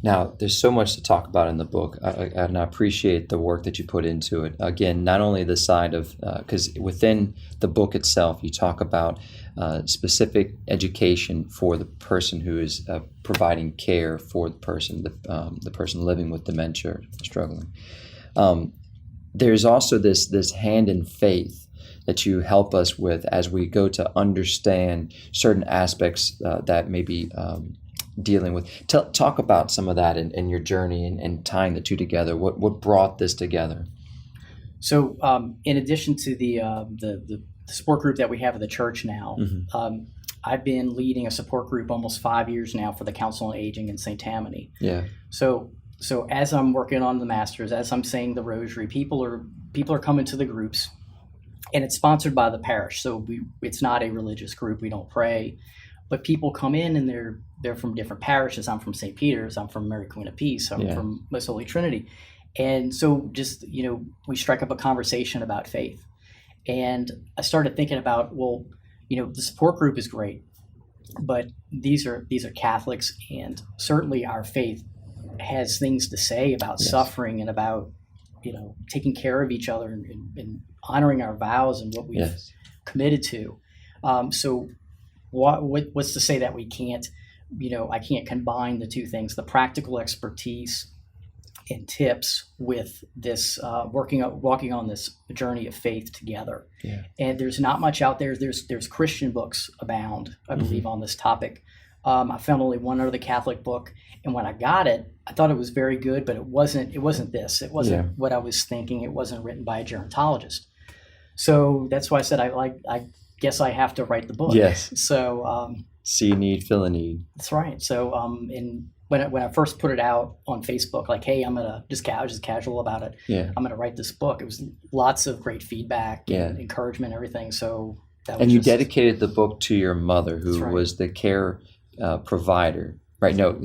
Now, there's so much to talk about in the book, and I appreciate the work that you put into it. Again, not only the side of, because within the book itself, you talk about specific education for the person who is providing care for the person living with dementia, struggling. There's also this hand in faith that you help us with as we go to understand certain aspects that maybe dealing with. Talk about some of that in your journey and tying the two together. What brought this together? So, in addition to the support group that we have at the church now, I've been leading a support group almost 5 years now for the Council on Aging in St. Tammany. Yeah. So as I'm working on the masters, as I'm saying the rosary, people are coming to the groups, and it's sponsored by the parish. So it's not a religious group. We don't pray. But people come in and they're from different parishes. I'm from St. Peter's. I'm from Mary Queen of Peace. I'm from Most Holy Trinity. And so just, we strike up a conversation about faith. And I started thinking about, well, the support group is great, but these are Catholics, and certainly our faith has things to say about suffering and about, taking care of each other and honoring our vows and what we've committed to. So what's to say that we can't, I can't combine the two things, the practical expertise and tips with this walking on this journey of faith together. Yeah. And there's not much out there. There's Christian books abound, I believe, on this topic. I found only one other Catholic book, and when I got it, I thought it was very good, but it wasn't this. It wasn't what I was thinking. It wasn't written by a gerontologist. So that's why I said I guess I have to write the book. Yes. So see a need, fill a need. That's right. So when I first put it out on Facebook, like, hey, I'm gonna just casual about it. Yeah. I'm gonna write this book. It was lots of great feedback, and encouragement, everything. So that was and you dedicated the book to your mother, who was the care provider. Right? No,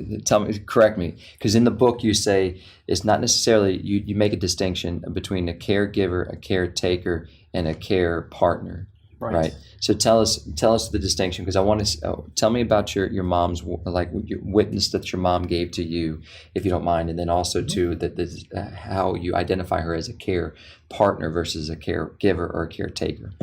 correct me, because in the book you say it's not necessarily you make a distinction between a caregiver, a caretaker, and a care partner. Right. So tell us the distinction, because I want to tell me about your mom's, like your witness that your mom gave to you, if you don't mind, and then also too that how you identify her as a care partner versus a caregiver or a caretaker.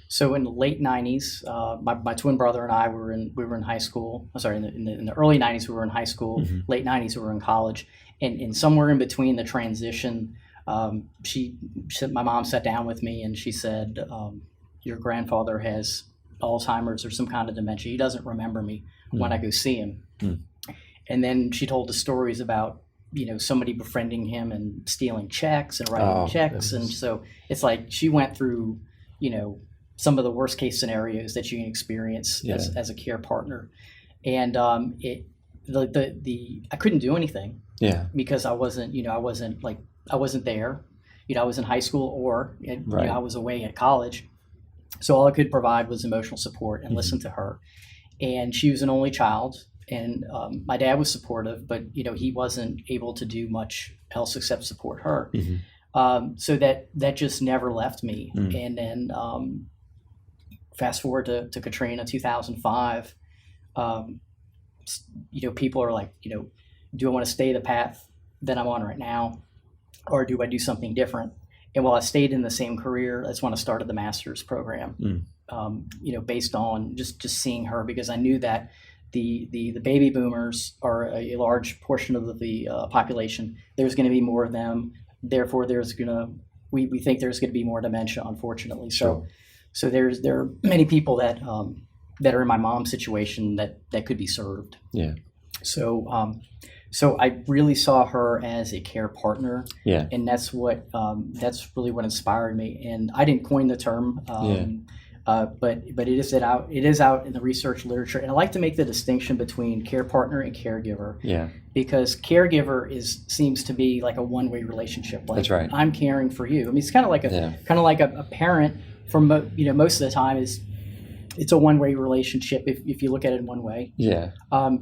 So in the late 90s, my twin brother and I we were in high school. Sorry, in the early 90s we were in high school. Late 90s we were in college, and somewhere in between the transition, my mom sat down with me and she said, your grandfather has Alzheimer's or some kind of dementia. He doesn't remember me when I go see him. And then she told the stories about, somebody befriending him and stealing checks and writing checks. And so it's like she went through, some of the worst case scenarios that you can experience as a care partner. And I couldn't do anything because I wasn't there. I was in high school or I was away at college. So all I could provide was emotional support and listen to her. And she was an only child, and my dad was supportive, but he wasn't able to do much else except support her. So that just never left me. And then fast forward to Katrina, 2005. People are like, do I want to stay the path that I'm on right now, or do I do something different? And while I stayed in the same career, that's when I started the master's program, based on just seeing her, because I knew that the baby boomers are a large portion of the population. There's going to be more of them. Therefore, we think there's going to be more dementia, unfortunately. So there are many people that are in my mom's situation that could be served. Yeah. So I really saw her as a care partner, and that's really what inspired me. And I didn't coin the term, but it is out in the research literature. And I like to make the distinction between care partner and caregiver, because caregiver seems to be like a one-way relationship. Like, that's right. I'm caring for you. I mean, it's kind of like a parent. From most of the time it's a one-way relationship if you look at it in one way. Yeah.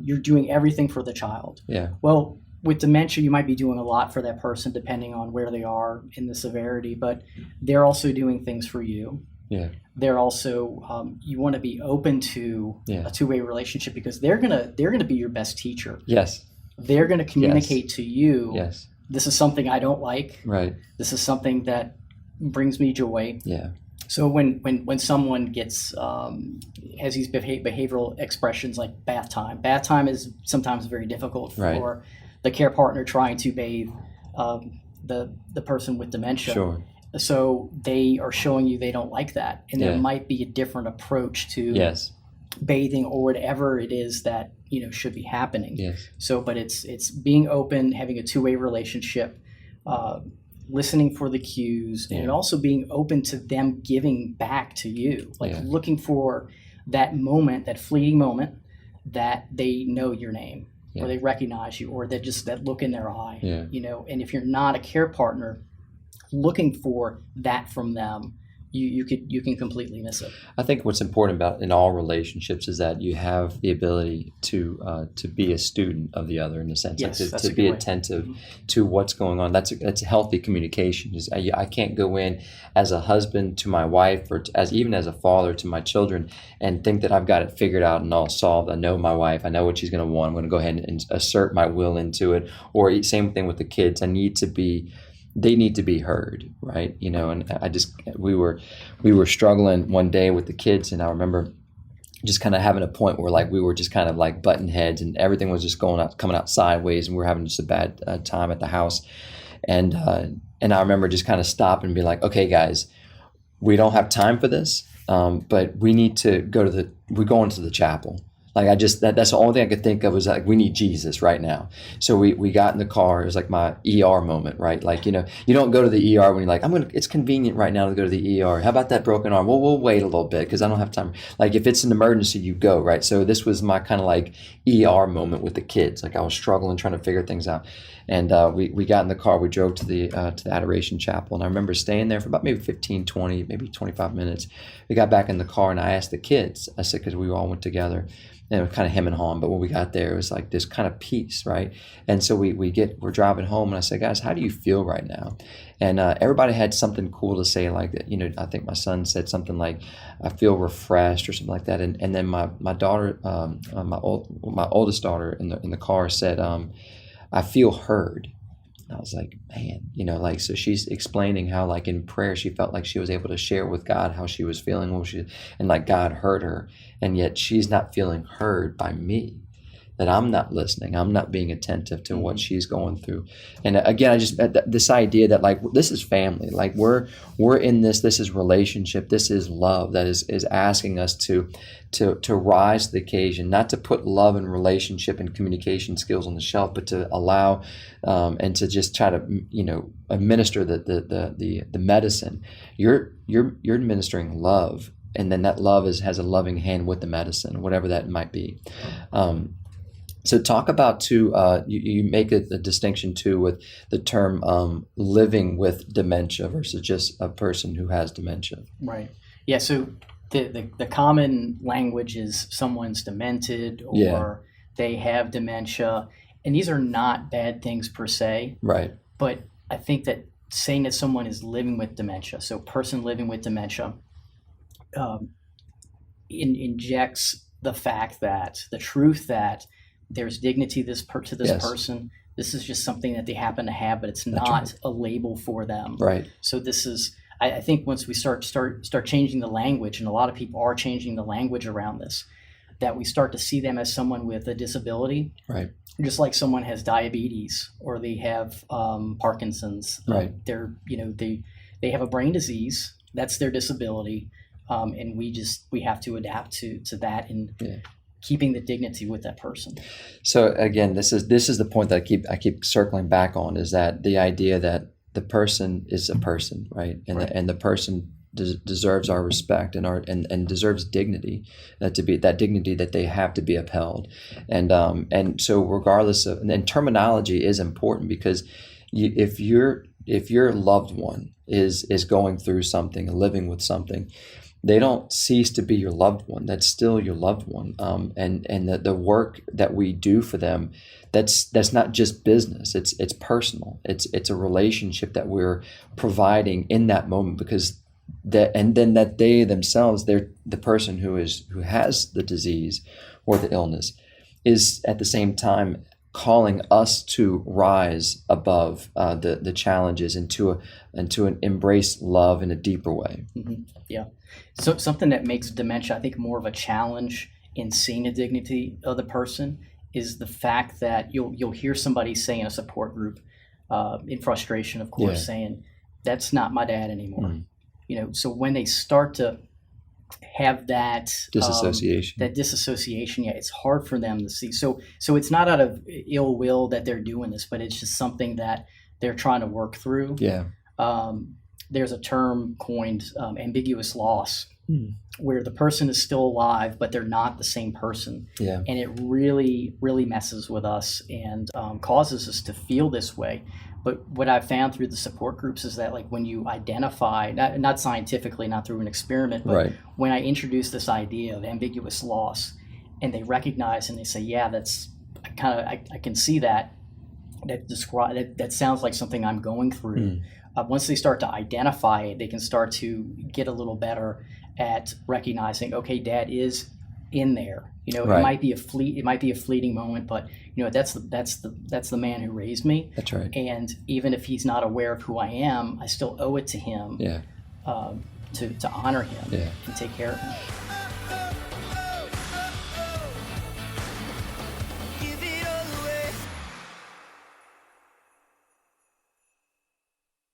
You're doing everything for the child. Yeah. Well, with dementia, you might be doing a lot for that person depending on where they are in the severity, but they're also doing things for you. Yeah. They're also you want to be open to a two-way relationship, because they're gonna be your best teacher. Yes. they're going to communicate to you, Yes. this is something I don't like. Right. This is something that brings me joy. Yeah. So when someone gets has these behavioral expressions like bath time is sometimes very difficult for the care partner trying to bathe the person with dementia. Sure. So they are showing you they don't like that, and there might be a different approach to bathing or whatever it is that should be happening. Yes. So, but it's being open, having a two-way relationship. Listening for the cues, and also being open to them giving back to you, like looking for that moment, that fleeting moment that they know your name or they recognize you, or that look in their eye, and if you're not a care partner looking for that from them, you can completely miss it. I think what's important about in all relationships is that you have the ability to be a student of the other, in a sense, to be attentive to what's going on. That's a healthy communication. I can't go in as a husband to my wife, or even as a father to my children, and think that I've got it figured out and all solved. I know my wife. I know what she's going to want. I'm going to go ahead and assert my will into it. Or same thing with the kids. They need to be heard, right? And we were struggling one day with the kids, and I remember just kind of having a point where we were just kind of like button heads, and everything was just coming out sideways, and we were having just a bad time at the house. And I remember just kind of stopping and being like, okay, guys, we don't have time for this, but we need to we're going to the chapel. That's the only thing I could think of was we need Jesus right now. So we got in the car. It was like my ER moment, right? You don't go to the ER when you're like, it's convenient right now to go to the ER. How about that broken arm? Well, we'll wait a little bit because I don't have time. If it's an emergency, you go, right? So this was my kind of ER moment with the kids. I was struggling, trying to figure things out. And we got in the car. We drove to the Adoration Chapel. And I remember staying there for about maybe 15, 20, maybe 25 minutes. We got back in the car, and I asked the kids, I said, because we all went together, and it was kind of him and hawing, but when we got there, it was this kind of peace, right? And so we're driving home, and I said, guys, how do you feel right now? And everybody had something cool to say like that. I think my son said something like, I feel refreshed, or something like that. And then my daughter, my oldest daughter in the car said, I feel heard. And I was like, man, so she's explaining how in prayer she felt like she was able to share with God how she was feeling, and God heard her, and yet she's not feeling heard by me, that I'm not listening, I'm not being attentive to what she's going through. And again, I just this idea that this is family, we're in this is relationship, this is love that is asking us to rise to the occasion, not to put love and relationship and communication skills on the shelf, but to allow and to just try to administer the medicine. You're administering love, and then that love has a loving hand with the medicine, whatever that might be. So talk about too, you make a distinction too with the term living with dementia versus just a person who has dementia. Right. Yeah. So the common language is someone's demented, or they have dementia, and these are not bad things per se. Right. But I think that saying that someone is living with dementia, so person living with dementia, injects the truth that there's dignity to this person. This is just something that they happen to have, but it's not a label for them. Right. So this is, I think once we start changing the language, and a lot of people are changing the language around this, that we start to see them as someone with a disability. Right. Just like someone has diabetes, or they have Parkinson's. Right. They have a brain disease. That's their disability. And we have to adapt to that, and keeping the dignity with that person. So again, this is the point that I keep circling back on, is that the idea that the person is a person, right? And the person deserves our respect and deserves dignity, to be that dignity that they have to be upheld. And so regardless of, and terminology is important, because if your loved one is going through something, living with something, they don't cease to be your loved one. That's still your loved one. And the work that we do for them, that's not just business. It's personal. It's a relationship that we're providing in that moment, because and then that they themselves, they're the person who has the disease or the illness, is at the same time calling us to rise above the challenges and to embrace love in a deeper way. Mm-hmm. Yeah. So something that makes dementia, I think, more of a challenge in seeing the dignity of the person is the fact that you'll hear somebody say in a support group, in frustration, of course, saying, "That's not my dad anymore." So when they start to have that disassociation, it's hard for them to see. So it's not out of ill will that they're doing this, but it's just something that they're trying to work through. Yeah. There's a term coined, ambiguous loss, where the person is still alive, but they're not the same person. Yeah. And it really, really messes with us and causes us to feel this way. But what I've found through the support groups is that, like, when you identify, not scientifically, not through an experiment, but when I introduce this idea of ambiguous loss, and they recognize and they say, yeah, that's I can see that sounds like something I'm going through. Once they start to identify it, they can start to get a little better at recognizing, okay, Dad is in there. It might be a fleeting moment, but that's the man who raised me. That's right. And even if he's not aware of who I am, I still owe it to him to honor him and take care of him.